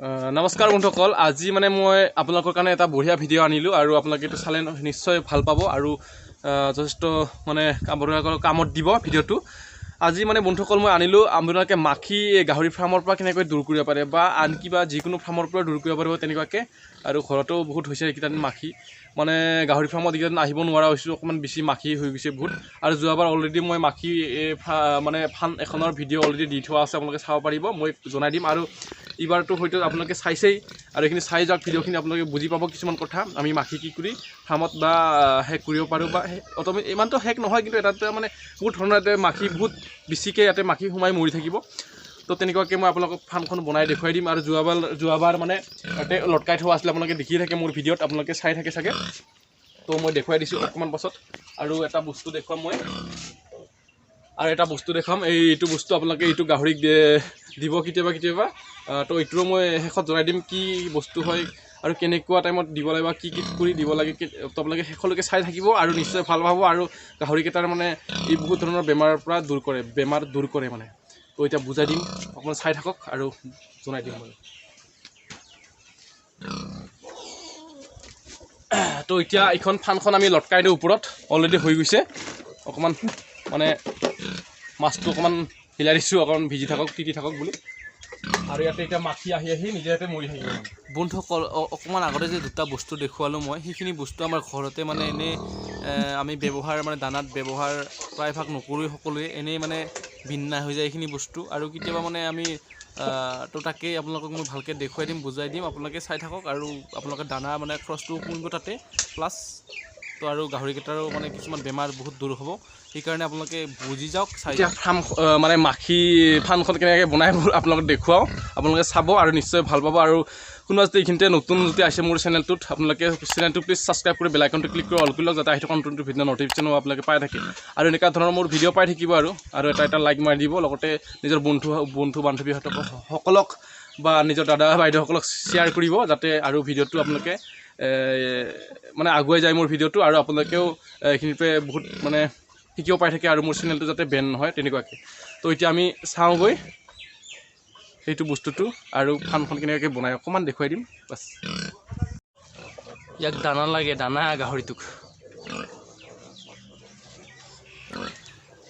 নমস্কাৰ বন্ধুসকল, আজি মানে মই আপোনালোকৰ কাৰণে এটা বঢ়িয়া ভিডিঅ' আনিলোঁ আৰু আপোনালোকে এইটো চালে নিশ্চয় ভাল পাব আৰু যথেষ্ট মানে কামত দিব ভিডিঅ'টো। আজি মানে বন্ধুসকল মই আনিলোঁ আপোনালোকে মাখি গাহৰি ফাৰ্মৰ পৰা কেনেকৈ দূৰ কৰিব পাৰে বা আন কিবা যিকোনো ফাৰ্মৰ পৰা দূৰ কৰিব পাৰিব তেনেকুৱাকৈ। আৰু ঘৰতো বহুত হৈছে এইকেইটা মাখি, মানে গাহৰি ফাৰ্মত এইকেইটা আহিব নোৱাৰা হৈছোঁ, অকণমান বেছি মাখি হৈ গৈছে বহুত। আৰু যোৱাবাৰ অলৰেডি মই মাখি মানে ফাৰ্ম এখনৰ ভিডিঅ' অলৰেডি দি থোৱা আছে, আপোনালোকে চাব পাৰিব, মই জনাই দিম। আৰু এইবাৰতো হয়তো আপোনালোকে চাইছেই, আৰু এইখিনি চাই যাওক ভিডিঅ'খিনি, আপোনালোকে বুজি পাব কিছুমান কথা। আমি মাখি কি কৰি ফাৰ্মত বা শেষ কৰিব পাৰোঁ বা অট'মেটিক ইমানটো শেষ নহয়, কিন্তু এটা মানে বহুত ধৰণৰ ইয়াতে মাখি বহুত বেছিকৈ ইয়াতে মাখি সোমাই মৰি থাকিব। তো তেনেকুৱাকৈ মই আপোনালোকক ফাৰ্মখন বনাই দেখুৱাই দিম। আৰু যোৱাবাৰ মানে ইয়াতে লটকাই থোৱা আছিলে, আপোনালোকে দেখিয়ে থাকে মোৰ ভিডিঅ'ত, আপোনালোকে চাই থাকে চাগে। তো মই দেখুৱাই দিছোঁ অকণমান পাছত। আৰু এটা বস্তু দেখুৱাম মই, আৰু এটা বস্তু দেখাম, এইটো বস্তু আপোনালোকে এইটো গাহৰিক দিব কেতিয়াবা। তো এইটোও মই শেষত জনাই দিম কি বস্তু হয় আৰু কেনেকুৱা টাইমত দিব লাগে বা কি কৰি দিব লাগে। তো আপোনালোকে শেষলৈকে চাই থাকিব আৰু নিশ্চয় ভাল পাব। আৰু গাহৰিকেইটাৰ মানে এই বহুত ধৰণৰ বেমাৰৰ পৰা বেমাৰ দূৰ কৰে মানে। তো এতিয়া বুজাই দিম, অকণমান চাই থাকক আৰু জনাই দিম মই। তো এতিয়া এইখন ফাৰ্মখন আমি লটকাই দিওঁ ওপৰত, অলৰেডি হৈ গৈছে। অকণমান মানে মাছটো অকণমান হিলাই দিছোঁ, অকণমান ভিজি থাকক, তিতি থাকক বুলি। আৰু ইয়াতে এতিয়া মাখি আহি নিজে ইয়াতে মৰি থাকিব। বন্ধুসকল, অকণমান আগতে যে দুটা বস্তু দেখুৱালোঁ মই, সেইখিনি বস্তু আমাৰ ঘৰতে মানে এনেই আমি ব্যৱহাৰ মানে দানাত ব্যৱহাৰ প্ৰায়ভাগ নকৰোঁৱেই সকলোৱে, এনেই মানে ভিন্না হৈ যায় এইখিনি বস্তু। আৰু কেতিয়াবা মানে আমি তো তাকেই আপোনালোকক মই ভালকৈ দেখুৱাই দিম, বুজাই দিম, আপোনালোকে চাই থাকক। আৰু আপোনালোকে দানা মানে খৰচটো কমিব তাতে, প্লাছ তো আৰু গাহৰিকেইটাৰো মানে কিছুমান বেমাৰ বহুত দূৰ হ'ব, সেইকাৰণে আপোনালোকে বুজি যাওক, চাই যাওক। ফাৰ্ম মানে মাখি ফাৰ্মখন কেনেকৈ বনাই আপোনালোকক দেখুৱাওঁ, আপোনালোকে চাব আৰু নিশ্চয় ভাল পাব। আৰু কোনোবা যদি এইখিনিতে নতুন যদি আছে মোৰ চেনেলটোত, আপোনালোকে চেনেলটো প্লিজ ছাবস্ক্ৰাইব কৰি বেল আইকনটো ক্লিক কৰি অল কৰি লওক, যাতে আহি থকা নতুন ভিডিঅ' নটিফিকেশ্যন আপোনালোকে পাই থাকে। আৰু এনেকুৱা ধৰণৰ মোৰ ভিডিঅ' পাই থাকিব। আৰু এটা লাইক মাৰি দিব, লগতে নিজৰ বন্ধু বান্ধৱীসকলক বা নিজৰ দাদা বাইদেউসকলক শ্বেয়াৰ কৰিব, যাতে আৰু ভিডিঅ'টো আপোনালোকে মানে আগুৱাই যায় মোৰ ভিডিঅ'টো, আৰু আপোনালোকেও এইখিনিতে বহুত মানে শিকিব পাই থাকে, আৰু মোৰ চেনেলটো যাতে বেন নহয় তেনেকুৱাকৈ। তো এতিয়া আমি চাওঁগৈ সেইটো বস্তুটো, আৰু ফাৰ্মখন কেনেকৈ বনাই অকণমান দেখুৱাই দিম বাছ। ইয়াক দানা লাগে, দানা গাহৰিটোক।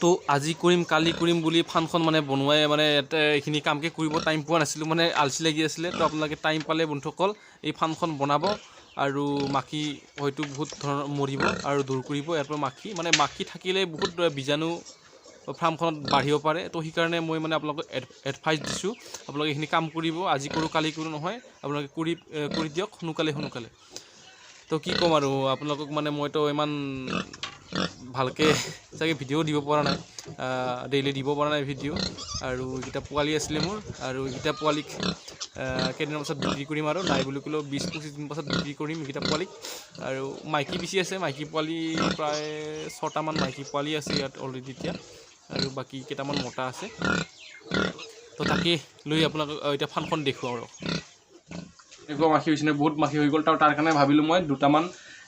তো আজি কৰিম কালি কৰিম বুলি ফাৰ্মখন মানে বনোৱাই মানে এইখিনি কামকে কৰিব টাইম পোৱা নাছিলোঁ, মানে আলচি লাগি আছিলে। তো আপোনালোকে টাইম পালে বন্ধুসকল এই ফাৰ্মখন বনাব, আৰু মাখি হয়তো বহুত ধৰণৰ মৰিব আৰু দূৰ কৰিব ইয়াৰ পৰা মাখি থাকিলে বহুত বীজাণু ফাৰ্মখনত বাঢ়িব পাৰে। তো সেইকাৰণে মই মানে আপোনালোকক এডভাইচ দিছোঁ, আপোনালোকে এইখিনি কাম কৰিব, আজি কৰোঁ কালি কৰোঁ নহয়, আপোনালোকে কৰি দিয়ক সোনকালে। তো কি ক'ম আৰু আপোনালোকক, মানে মইতো ইমান ভালকৈ চাগে ভিডিঅ' দিব পৰা নাই, ডেইলি দিব পৰা নাই ভিডিঅ'। আৰু এইকেইটা পোৱালি আছিলে মোৰ, আৰু এইকেইটা পোৱালিক কেইদিনৰ পাছত বিক্ৰী কৰিম, আৰু নাই বুলি ক'লেও 20-25 দিন পাছত বিক্ৰী কৰিম এইকেইটা পোৱালিক। আৰু মাইকী বেছি আছে, মাইকী পোৱালি প্ৰায় 6টামান মাইকী পোৱালি আছে ইয়াত অলৰেডি এতিয়া, আৰু বাকী কেইটামান মতা আছে। তো তাকেই লৈ আপোনালোকক এতিয়া ফাৰ্মখন দেখুৱাওঁ আৰু। এনেকুৱা মাখি হৈছে, বহুত মাখি হৈ গ'ল। তাৰ কাৰণে ভাবিলোঁ মই দুটামান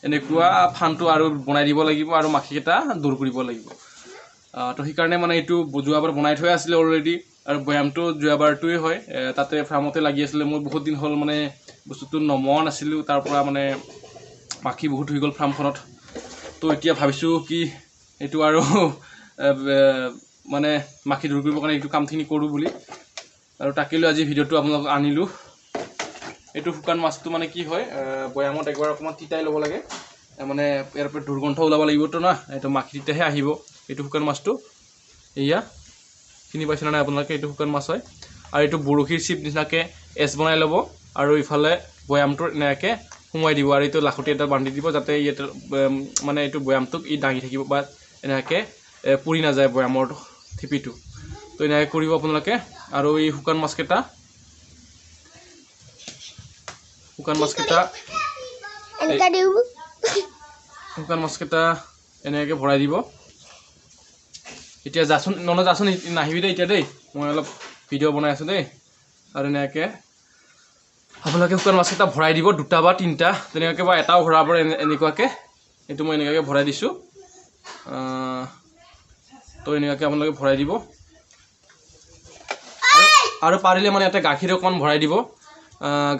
এনেকুৱা ফাৰ্মটো আৰু বনাই দিব লাগিব, আৰু মাখিকেইটা দূৰ কৰিব লাগিব। তো সেইকাৰণে মানে এইটো যোৱাবাৰ বনাই থোৱা আছিলে অলৰেডি, আৰু বৈয়ামটো যোৱাবাৰটোৱে হয়, তাতে ফাৰ্মতে লাগি আছিলে। মোৰ বহুত দিন হ'ল মানে বস্তুটো নমোৱা নাছিলোঁ, তাৰ পৰা মানে মাখি বহুত হৈ গ'ল ফাৰ্মখনত। তো এতিয়া ভাবিছোঁ কি এইটো আৰু মানে মাখি দূৰ কৰিবৰ কাৰণে এইটো কামখিনি কৰোঁ বুলি, আৰু তাকে লৈ আজি ভিডিঅ'টো আপোনালোকক আনিলোঁ। এইটো শুকান মাছটো মানে কি হয়, বৈয়ামত একবাৰ অকণমান তিতাই ল'ব লাগে, মানে ইয়াৰ পৰা দুৰ্গন্ধ ওলাব লাগিবতো না, এইটো মাখি তেতিয়াহে আহিব। এইটো শুকান মাছটো এয়া চিনি পাইছে নাই আপোনালোকে, এইটো শুকান মাছ হয়। আৰু এইটো বৰশীৰ চিপ নিচিনাকৈ এচ বনাই ল'ব, আৰু ইফালে বৈয়ামটো এনেকৈ সোমোৱাই দিব, আৰু এইটো লাখুটি এটা বান্ধি দিব, যাতে ইয়াতে মানে এইটো বৈয়ামটোক দাঙি থাকিব বা এনেকৈ পুৰি নাযায় বৈয়ামৰ ঠিপিটো। তো এনেকৈ কৰিব আপোনালোকে। আৰু এই শুকান মাছকেইটা এনেকৈ ভৰাই দিব। এতিয়া যাচোন নাহিবি দেই এতিয়া দেই, মই অলপ ভিডিঅ' বনাই আছোঁ দেই। আৰু এনেকৈ আপোনালোকে শুকান মাছকেইটা ভৰাই দিব, 2টা বা 3টা তেনেকুৱাকৈ, বা এটাও ভৰাব এনেকুৱাকৈ। এইটো মই এনেকুৱাকৈ ভৰাই দিছোঁ। তো এনেকুৱাকৈ আপোনালোকে ভৰাই দিব, আৰু পাৰিলে মানে ইয়াতে গাখীৰ অকণমান ভৰাই দিব,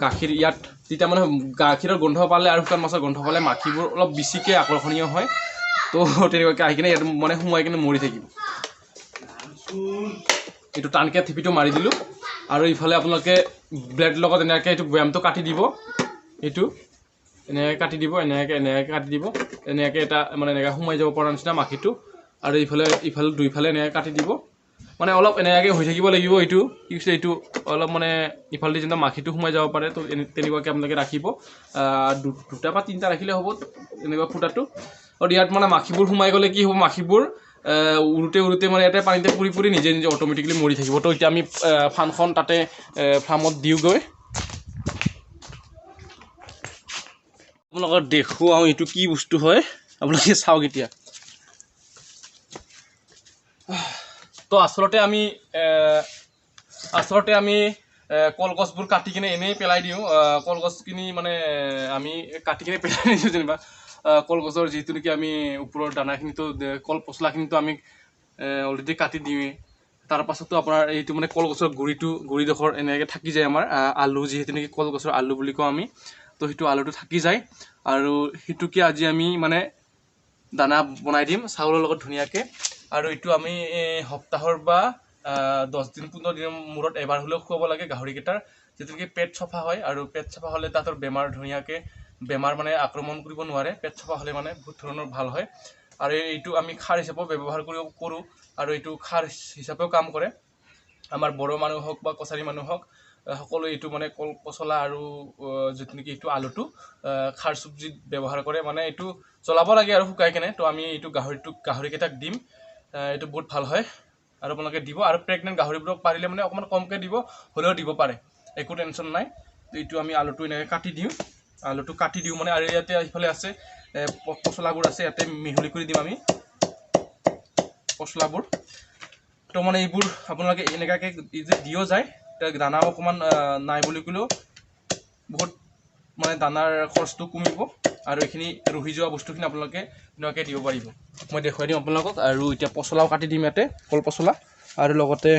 গাখীৰ ইয়াত তেতিয়া মানে গাখীৰৰ গোন্ধ পালে আৰু শুকান মাছৰ গোন্ধ পালে মাখিবোৰ অলপ বেছিকৈ আকৰ্ষণীয় হয়। তো তেনেকুৱাকৈ আহি কিনে ইয়াত মানে সোমাই কিনে মৰি থাকিব। এইটো টানকৈ থিপিটো মাৰি দিলোঁ আৰু ইফালে আপোনালোকে ব্লেড লগত এনেকৈ এইটো বৈয়ামটো কাটি দিব। এইটো এনেকৈ কাটি দিব, এনেকৈ কাটি দিব, এনেকৈ এটা মানে এনেকৈ সোমাই যাব পৰা নিচিনা মাখিটো। আৰু ইফালে দুইফালে এনেকৈ কাটি দিব। মানে অলপ এনেকৈ হৈ থাকিব লাগিব। এইটো কি কৈছে, এইটো অলপ মানে ইফালেদি যেনিবা মাখিটো সোমাই যাব পাৰে। তো তেনেকুৱাকৈ আপোনালোকে ৰাখিব। দুটা বা তিনিটা ৰাখিলে হ'ব এনেকুৱা ফুটাটো। আৰু ইয়াত মানে মাখিবোৰ সোমাই গ'লে কি হ'ব, মাখিবোৰ উৰুতে মানে ইয়াতে পানীতে পৰি নিজে অট'মেটিকেলি মৰি থাকিব। তো এতিয়া আমি ফাৰ্মখন তাতে ফাৰ্মত দিওঁগৈ। আপোনালোকক দেখুৱাওঁ এইটো কি বস্তু হয়, আপোনালোকে চাওক এতিয়া। তো আচলতে আমি কলগছবোৰ কাটি কিনে এনেই পেলাই দিওঁ। কলগছখিনি মানে আমি কাটি কিনে পেলাই দিওঁ যেনিবা। কলগছৰ যিটো নেকি আমি ওপৰৰ দানাখিনিতো কল পচলাখিনিতো আমি অলৰেডি কাটি দিওঁৱেই। তাৰপাছতো আপোনাৰ এইটো মানে কলগছৰ গুৰিডোখৰ এনেকৈ থাকি যায় আমাৰ আলু, যিহেতু নেকি কলগছৰ আলু বুলি কওঁ আমি। তো সেইটো আলুটো থাকি যায় আৰু সেইটোকে আজি আমি মানে দানা বনাই দিম চাউলৰ লগত ধুনীয়াকৈ। আৰু এইটো আমি সপ্তাহৰ বা 10 দিন 15 দিনৰ মূৰত এবাৰ হ'লেও খুৱাব লাগে গাহৰিকেইটাৰ, যিটো নেকি পেট চফা হয়। আৰু পেট চফা হ'লে তাহাঁতৰ বেমাৰ মানে আক্ৰমণ কৰিব নোৱাৰে। পেট চফা হ'লে মানে বহুত ধৰণৰ ভাল হয়। আৰু এইটো আমি খাৰ হিচাপেও ব্যৱহাৰ কৰোঁ। আৰু এইটো খাৰ হিচাপেও কাম কৰে। আমাৰ বড়ো মানুহ হওক বা কছাৰী মানুহ হওক, সকলোৱে এইটো মানে কল পচলা আৰু যিটো নেকি এইটো আলুটো খাৰ চব্জিত ব্যৱহাৰ কৰে। মানে এইটো জ্বলাব লাগে আৰু শুকাই কেনে। তো আমি এইটো গাহৰিকেইটাক দিম। এইটো বহুত ভাল হয় আৰু আপোনালোকে দিব। আৰু প্ৰেগনেণ্ট গাহৰিবোৰক পাৰিলে মানে অকণমান কমকৈ দিব, হ'লেও দিব পাৰে, একো টেনশ্যন নাই। তো এইটো আমি আলুটো এনেকৈ কাটি দিওঁ মানে। আৰু ইয়াতে ইফালে আছে পচলাবোৰ আছে, ইয়াতে মিহলি কৰি দিম আমি পচলাবোৰ। তো মানে এইবোৰ আপোনালোকে এনেকুৱাকৈ দিও যায়। দানাও অকণমান নাই বুলি ক'লেও বহুত মানে দানাৰ খৰচটো কমিব। আৰু এইখিনি ৰহি যোৱা বস্তুখিনি আপোনালোকে ধুনীয়াকৈ দিব পাৰিব। মই দেখুৱাই দিম আপোনালোকক। আৰু এতিয়া পচলাও কাটি দিম ইয়াতে, কল পচলা, আৰু লগতে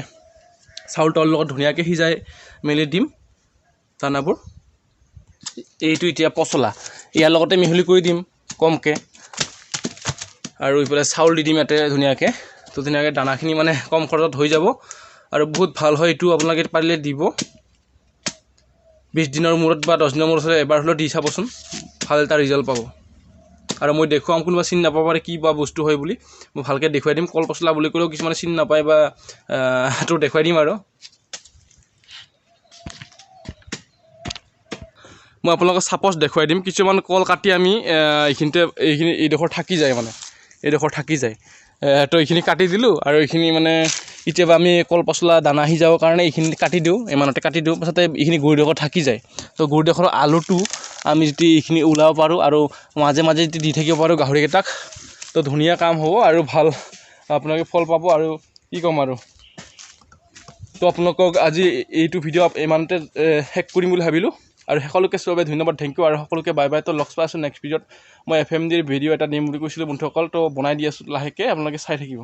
চাউল তাউলৰ লগত ধুনীয়াকৈ সিজাই মেলি দিম দানাবোৰ। এইটো এতিয়া পচলা ইয়াৰ লগতে মিহলি কৰি দিম কমকৈ। আৰু এইফালে চাউল দি দিম ইয়াতে ধুনীয়াকৈ। তো ধুনীয়াকৈ দানাখিনি মানে কম খৰচত হৈ যাব আৰু বহুত ভাল হয়। এইটো আপোনালোকে পাৰিলে দিব। 20 দিনৰ মূৰত বা 10 দিনৰ মূৰত এবাৰ হ'লেও দি চাবচোন, ভাল এটা ৰিজাল্ট পাব। আৰু মই দেখুৱাম, কোনোবা চিনি নাপাব পাৰে কি বা বস্তু হয় বুলি, মই ভালকৈ দেখুৱাই দিম। কল পচলা বুলি ক'লেও কিছুমানে চিনি নাপায় বা তো দেখুৱাই দিম। আৰু মই আপোনালোকক চাপ'জ দেখুৱাই দিম। কিছুমান কল কাটি আমি এইডোখৰ থাকি যায়, মানে এইডোখৰ থাকি যায়। তো এইখিনি কাটি দিলোঁ। আৰু এইখিনি মানে কেতিয়াবা আমি কল পচলা দানা সিজাবৰ কাৰণে এইখিনি কাটি দিওঁ, ইমানতে কাটি দিওঁ। পাছতে এইখিনি গুৰিডোখৰ থাকি যায়। তো গুৰিডোখৰ আলুটো আমি যদি এইখিনি ওলাব পাৰোঁ আৰু মাজে মাজে যদি দি থাকিব পাৰোঁ গাহৰিকেইটাক, তো ধুনীয়া কাম হ'ব আৰু ভাল আপোনালোকে ফল পাব। আৰু কি ক'ম আৰু, তো আপোনালোকক আজি এইটো ভিডিঅ' ইমানতে শেষ কৰিম বুলি ভাবিলোঁ। আৰু সকলোকে চবে ধন্যবাদ, থেংক ইউ। আৰু সকলোকে বাই বাই। তো লগ পাই আছোঁ নেক্সট ভিডিঅ'ত। মই FMDৰ ভিডিঅ' এটা দিম বুলি কৈছিলোঁ বন্ধুসকল, তো বনাই দি আছোঁ লাহেকৈ, আপোনালোকে চাই থাকিব।